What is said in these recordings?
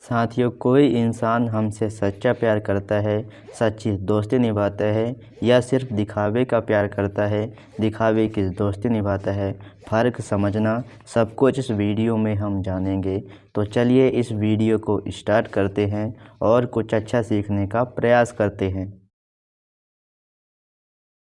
साथियों, कोई इंसान हमसे सच्चा प्यार करता है, सच्ची दोस्ती निभाता है या सिर्फ दिखावे का प्यार करता है, दिखावे की दोस्ती निभाता है। फ़र्क समझना सब कुछ इस वीडियो में हम जानेंगे। तो चलिए इस वीडियो को स्टार्ट करते हैं और कुछ अच्छा सीखने का प्रयास करते हैं।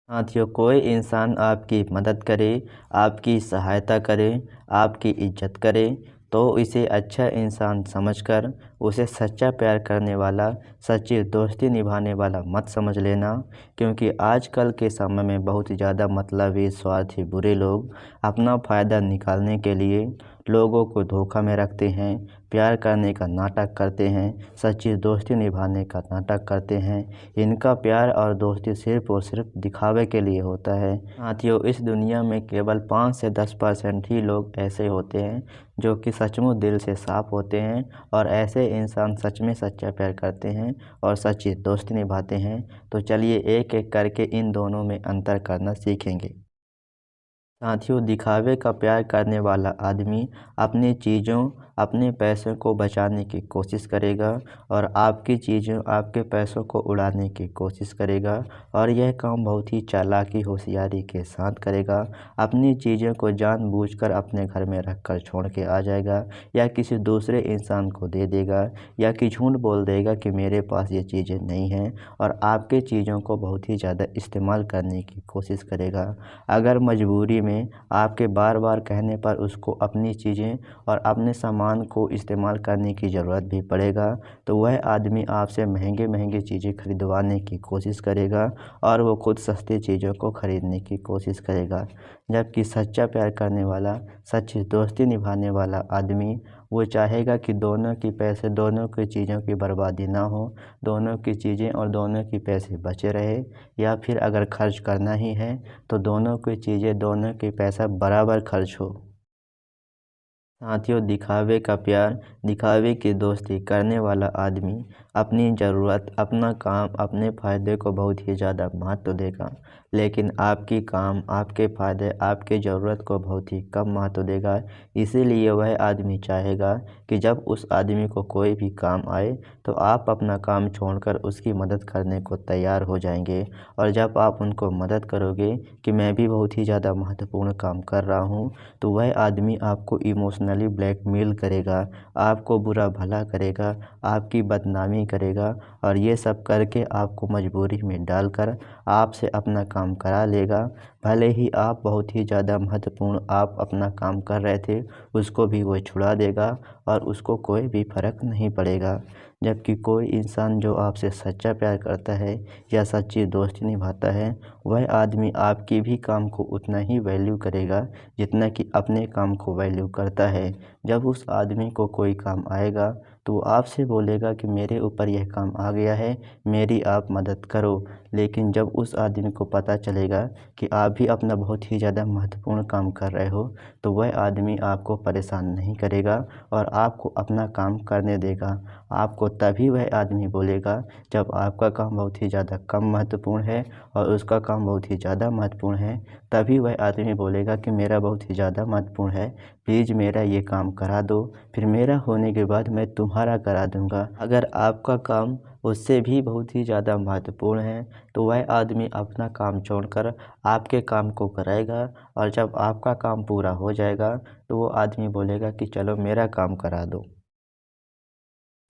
साथियों, कोई इंसान आपकी मदद करे, आपकी सहायता करे, आपकी इज्जत करे तो इसे अच्छा इंसान समझकर उसे सच्चा प्यार करने वाला, सच्ची दोस्ती निभाने वाला मत समझ लेना। क्योंकि आजकल के समय में बहुत ज़्यादा मतलबी, स्वार्थी, बुरे लोग अपना फ़ायदा निकालने के लिए लोगों को धोखा में रखते हैं, प्यार करने का नाटक करते हैं, सच्ची दोस्ती निभाने का नाटक करते हैं। इनका प्यार और दोस्ती सिर्फ़ और सिर्फ दिखावे के लिए होता है। साथियों, इस दुनिया में केवल 5 से 10% ही लोग ऐसे होते हैं जो कि सचमुच दिल से साफ़ होते हैं और ऐसे इंसान सच में सच्चा प्यार करते हैं और सच्ची दोस्ती निभाते हैं। तो चलिए एक-एक करके इन दोनों में अंतर करना सीखेंगे। साथियों, दिखावे का प्यार करने वाला आदमी अपनी चीज़ों, अपने पैसों को बचाने की कोशिश करेगा और आपकी चीज़ों, आपके पैसों को उड़ाने की कोशिश करेगा और यह काम बहुत ही चालाकी, होशियारी के साथ करेगा। अपनी चीज़ों को जानबूझकर अपने घर में रख कर छोड़ के आ जाएगा या किसी दूसरे इंसान को दे देगा या कि झूठ बोल देगा कि मेरे पास ये चीज़ें नहीं हैं और आपके चीज़ों को बहुत ही ज़्यादा इस्तेमाल करने की कोशिश करेगा। अगर मजबूरी में आपके बार बार कहने पर उसको अपनी चीज़ें और अपने सामान को इस्तेमाल करने की ज़रूरत भी पड़ेगा तो वह आदमी आपसे महंगे महंगे चीज़ें खरीदवाने की कोशिश करेगा और वो खुद सस्ती चीज़ों को खरीदने की कोशिश करेगा। जबकि सच्चा प्यार करने वाला, सच्ची दोस्ती निभाने वाला आदमी वो चाहेगा कि दोनों की पैसे, दोनों की चीज़ों की बर्बादी ना हो, दोनों की चीज़ें और दोनों की पैसे बचे रहे या फिर अगर खर्च करना ही है तो दोनों की चीज़ें, दोनों की पैसा बराबर खर्च हो। साथियों, दिखावे का प्यार, दिखावे की दोस्ती करने वाला आदमी अपनी ज़रूरत, अपना काम, अपने फ़ायदे को बहुत ही ज़्यादा महत्व देगा, लेकिन आपकी काम, आपके फ़ायदे, आपके ज़रूरत को बहुत ही कम महत्व देगा। इसीलिए वह आदमी चाहेगा कि जब उस आदमी को कोई भी काम आए तो आप अपना काम छोड़कर उसकी मदद करने को तैयार हो जाएंगे और जब आप उनको मदद करोगे कि मैं भी बहुत ही ज़्यादा महत्वपूर्ण काम कर रहा हूँ तो वह आदमी आपको इमोशनली ब्लैकमेल करेगा, आपको बुरा भला करेगा, आपकी बदनामी करेगा और ये सब करके आपको मजबूरी में डालकर आपसे अपना काम करा लेगा। भले ही आप बहुत ही ज़्यादा महत्वपूर्ण आप अपना काम कर रहे थे, उसको भी वो छुड़ा देगा और उसको कोई भी फ़र्क नहीं पड़ेगा। जबकि कोई इंसान जो आपसे सच्चा प्यार करता है या सच्ची दोस्ती निभाता है, वह आदमी आपकी भी काम को उतना ही वैल्यू करेगा जितना कि अपने काम को वैल्यू करता है। जब उस आदमी को कोई काम आएगा तो वो आपसे बोलेगा कि मेरे ऊपर यह काम आ गया है, मेरी आप मदद करो। लेकिन जब उस आदमी को पता चलेगा कि आप भी अपना बहुत ही ज़्यादा महत्वपूर्ण काम कर रहे हो तो वह आदमी आपको परेशान नहीं करेगा और आपको अपना काम करने देगा। आपको तभी वह आदमी बोलेगा जब आपका काम बहुत ही ज़्यादा कम महत्वपूर्ण है और उसका काम बहुत ही ज़्यादा महत्वपूर्ण है, तभी वह आदमी बोलेगा कि मेरा बहुत ही ज़्यादा महत्वपूर्ण है, प्लीज़ मेरा ये काम करा दो, फिर मेरा होने के बाद मैं तुम्हारा करा दूँगा। अगर आपका काम उससे भी बहुत ही ज़्यादा महत्वपूर्ण है तो वह आदमी अपना काम छोड़कर आपके काम को कराएगा और जब आपका काम पूरा हो जाएगा तो वो आदमी बोलेगा कि चलो मेरा काम करा दो।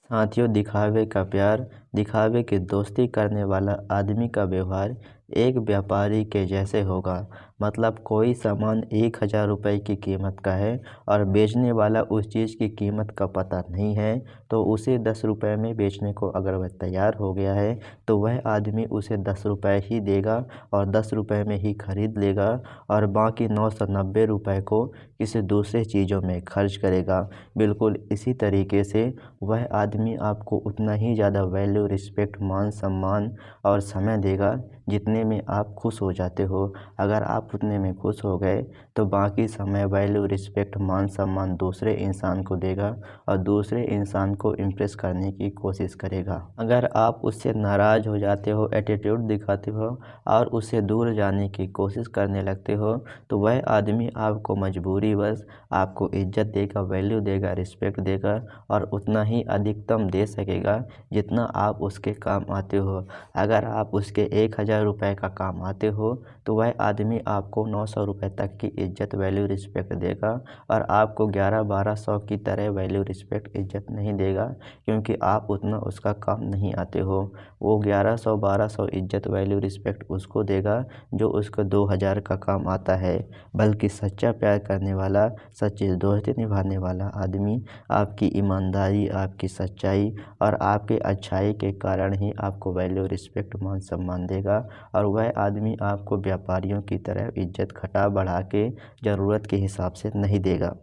साथियों, दिखावे का प्यार, दिखावे की दोस्ती करने वाला आदमी का व्यवहार एक व्यापारी के जैसे होगा। मतलब कोई सामान 1000 रुपये की कीमत का है और बेचने वाला उस चीज़ की कीमत का पता नहीं है तो उसे 10 रुपये में बेचने को अगर वह तैयार हो गया है तो वह आदमी उसे 10 रुपये ही देगा और 10 रुपये में ही खरीद लेगा और बाकी 990 रुपये को किसी दूसरे चीज़ों में खर्च करेगा। बिल्कुल इसी तरीके से वह आदमी आपको उतना ही ज़्यादा वैल्यू, रिस्पेक्ट, मान सम्मान और समय देगा जितने में आप खुश हो जाते हो। अगर आप आप उतने में खुश हो गए तो बाकी समय वैल्यू, रिस्पेक्ट, मान सम्मान दूसरे इंसान को देगा और दूसरे इंसान को इम्प्रेस करने की कोशिश करेगा। अगर आप उससे नाराज़ हो जाते हो, एटीट्यूड दिखाते हो और उससे दूर जाने की कोशिश करने लगते हो तो वह आदमी आपको मजबूरीवश आपको इज्जत देगा, वैल्यू देगा, रिस्पेक्ट देगा और उतना ही अधिकतम दे सकेगा जितना आप उसके काम आते हो। अगर आप उसके 1000 रुपये का काम आते हो तो वह आदमी आपको 900 रुपये तक की इज्जत, वैल्यू, रिस्पेक्ट देगा और आपको 1100-1200 की तरह वैल्यू, रिस्पेक्ट, इज्जत नहीं देगा क्योंकि आप उतना उसका काम नहीं आते हो। वो 1100-1200 इज्जत, वैल्यू, रिस्पेक्ट उसको देगा जो उसको 2000 का काम आता है। बल्कि सच्चा प्यार करने वाला, सच्ची दोस्ती निभाने वाला आदमी आपकी ईमानदारी, आपकी सच्चाई और आपके अच्छाई के कारण ही आपको वैल्यू, रिस्पेक्ट, मान सम्मान देगा और वह आदमी आपको व्यापारियों की तरह इज्जत घटा बढ़ा के ज़रूरत के हिसाब से नहीं देगा।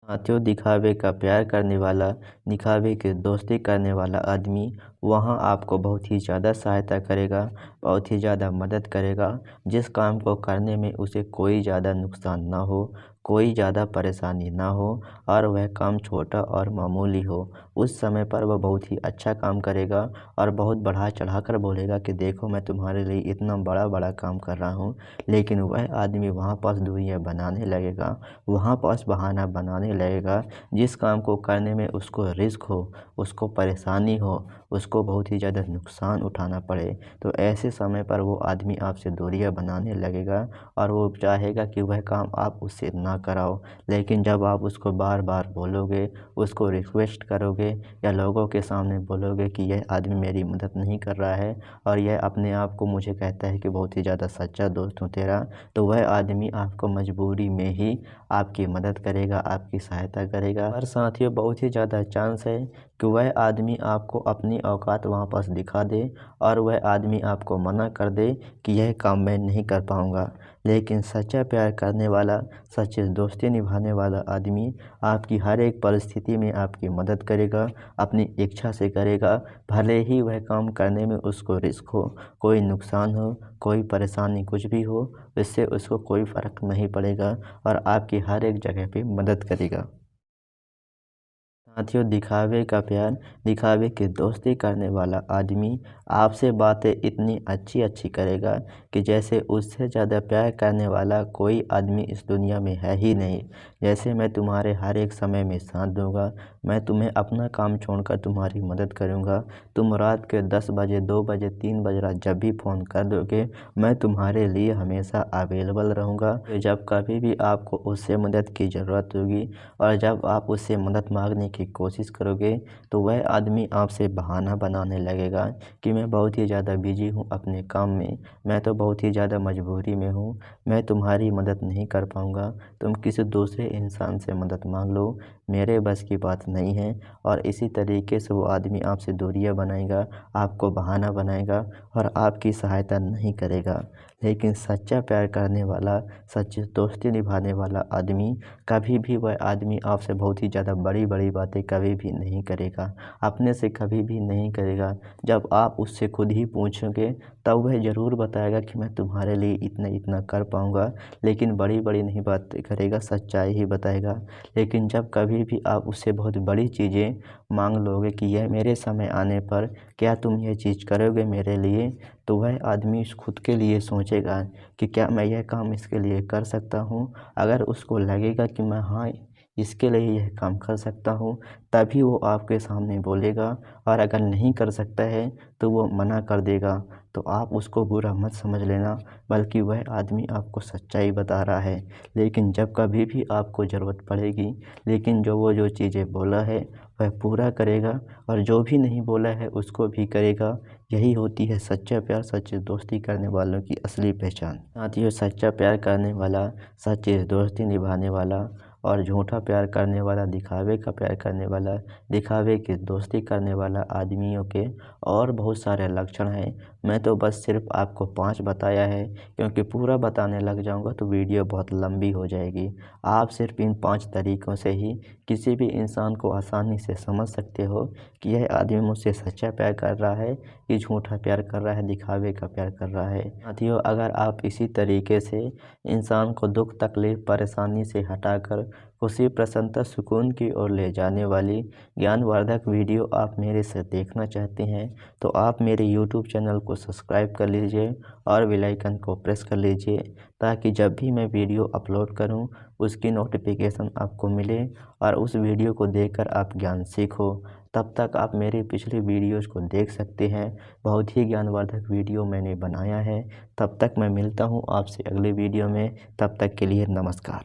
साथियों, दिखावे का प्यार करने वाला, दिखावे की दोस्ती करने वाला आदमी वहाँ आपको बहुत ही ज़्यादा सहायता करेगा, बहुत ही ज़्यादा मदद करेगा। जिस काम को करने में उसे कोई ज़्यादा नुकसान ना हो, कोई ज़्यादा परेशानी ना हो और वह काम छोटा और मामूली हो, उस समय पर वह बहुत ही अच्छा काम करेगा और बहुत बढ़ा चढ़ा कर बोलेगा कि देखो मैं तुम्हारे लिए इतना बड़ा बड़ा काम कर रहा हूँ। लेकिन वह आदमी वहाँ पास दूरियाँ बनाने लगेगा, वहाँ पास बहाना बनाने लगेगा। जिस काम को करने में उसको रिस्क हो, उसको परेशानी हो, उसको बहुत ही ज़्यादा नुकसान उठाना पड़े तो ऐसे समय पर वो आदमी आपसे दूरियां बनाने लगेगा और वो चाहेगा कि वह काम आप उससे ना कराओ। लेकिन जब आप उसको बार बार बोलोगे, उसको रिक्वेस्ट करोगे या लोगों के सामने बोलोगे कि यह आदमी मेरी मदद नहीं कर रहा है और यह अपने आप को मुझे कहता है कि बहुत ही ज़्यादा सच्चा दोस्त हूँ तेरा, तो वह आदमी आपको मजबूरी में ही आपकी मदद करेगा, आपकी सहायता करेगा। और साथियों, बहुत ही ज़्यादा चांस है कि वह आदमी आपको अपनी औकात वहाँ पास दिखा दे और वह आदमी आपको मना कर दे कि यह काम मैं नहीं कर पाऊँगा। लेकिन सच्चा प्यार करने वाला, सच्ची दोस्ती निभाने वाला आदमी आपकी हर एक परिस्थिति में आपकी मदद करेगा, अपनी इच्छा से करेगा। भले ही वह काम करने में उसको रिस्क हो, कोई नुकसान हो, कोई परेशानी कुछ भी हो, इससे उसको कोई फ़र्क नहीं पड़ेगा और आपकी हर एक जगह पे मदद करेगा। साथियों, दिखावे का प्यार, दिखावे की दोस्ती करने वाला आदमी आपसे बातें इतनी अच्छी अच्छी करेगा कि जैसे उससे ज़्यादा प्यार करने वाला कोई आदमी इस दुनिया में है ही नहीं। जैसे मैं तुम्हारे हर एक समय में साथ दूंगा, मैं तुम्हें अपना काम छोड़कर तुम्हारी मदद करूंगा। तुम रात के 10 बजे, 2 बजे, 3 बजे रात जब भी फ़ोन कर दोगे, मैं तुम्हारे लिए हमेशा अवेलेबल रहूँगा। जब कभी भी आपको उससे मदद की ज़रूरत होगी और जब आप उससे मदद मांगने की कोशिश करोगे तो वह आदमी आपसे बहाना बनाने लगेगा कि मैं बहुत ही ज़्यादा बिजी हूँ अपने काम में, मैं तो बहुत ही ज़्यादा मजबूरी में हूँ, मैं तुम्हारी मदद नहीं कर पाऊँगा, तुम किसी दूसरे इंसान से मदद मांग लो, मेरे बस की बात नहीं है। और इसी तरीके से वो आदमी आपसे दूरियां बनाएगा, आपको बहाना बनाएगा और आपकी सहायता नहीं करेगा। लेकिन सच्चा प्यार करने वाला, सच्ची दोस्ती निभाने वाला आदमी कभी भी, वह आदमी आपसे बहुत ही ज़्यादा बड़ी बड़ी बातें कभी भी नहीं करेगा, अपने से कभी भी नहीं करेगा। जब आप उससे खुद ही पूछोगे तब वह ज़रूर बताएगा कि मैं तुम्हारे लिए इतना इतना कर पाऊँगा, लेकिन बड़ी बड़ी नहीं बातें करेगा, सच्चाई ही बताएगा। लेकिन जब कभी भी आप उससे बहुत बड़ी चीज़ें मांग लोगे कि यह मेरे समय आने पर क्या तुम ये चीज़ करोगे मेरे लिए, तो वह आदमी खुद के लिए सोचेगा कि क्या मैं यह काम इसके लिए कर सकता हूँ। अगर उसको लगेगा कि मैं हाँ इसके लिए यह काम कर सकता हूँ, तभी वो आपके सामने बोलेगा और अगर नहीं कर सकता है तो वो मना कर देगा। तो आप उसको बुरा मत समझ लेना, बल्कि वह आदमी आपको सच्चाई बता रहा है। लेकिन जब कभी भी आपको ज़रूरत पड़ेगी, लेकिन जो चीज़ें बोला है वह पूरा करेगा और जो भी नहीं बोला है उसको भी करेगा। यही होती है सच्चा प्यार, सच्ची दोस्ती करने वालों की असली पहचान। साथियों, सच्चा प्यार करने वाला, सच्ची दोस्ती निभाने वाला और झूठा प्यार करने वाला, दिखावे का प्यार करने वाला, दिखावे की दोस्ती करने वाला आदमियों के और बहुत सारे लक्षण हैं। मैं तो बस सिर्फ आपको 5 बताया है, क्योंकि पूरा बताने लग जाऊंगा तो वीडियो बहुत लंबी हो जाएगी। आप सिर्फ इन 5 तरीक़ों से ही किसी भी इंसान को आसानी से समझ सकते हो कि यह आदमी मुझसे सच्चा प्यार कर रहा है कि झूठा प्यार कर रहा है, दिखावे का प्यार कर रहा है। साथियों, अगर आप इसी तरीके से इंसान को दुख, तकलीफ, परेशानी से हटाकर खुशी, प्रसन्नता, सुकून की ओर ले जाने वाली ज्ञानवर्धक वीडियो आप मेरे से देखना चाहते हैं तो आप मेरे यूट्यूब चैनल को सब्सक्राइब कर लीजिए और बेल आइकन को प्रेस कर लीजिए, ताकि जब भी मैं वीडियो अपलोड करूं उसकी नोटिफिकेशन आपको मिले और उस वीडियो को देखकर आप ज्ञान सीखो। तब तक आप मेरी पिछली वीडियोस को देख सकते हैं, बहुत ही ज्ञानवर्धक वीडियो मैंने बनाया है। तब तक मैं मिलता हूं आपसे अगले वीडियो में, तब तक के लिए नमस्कार।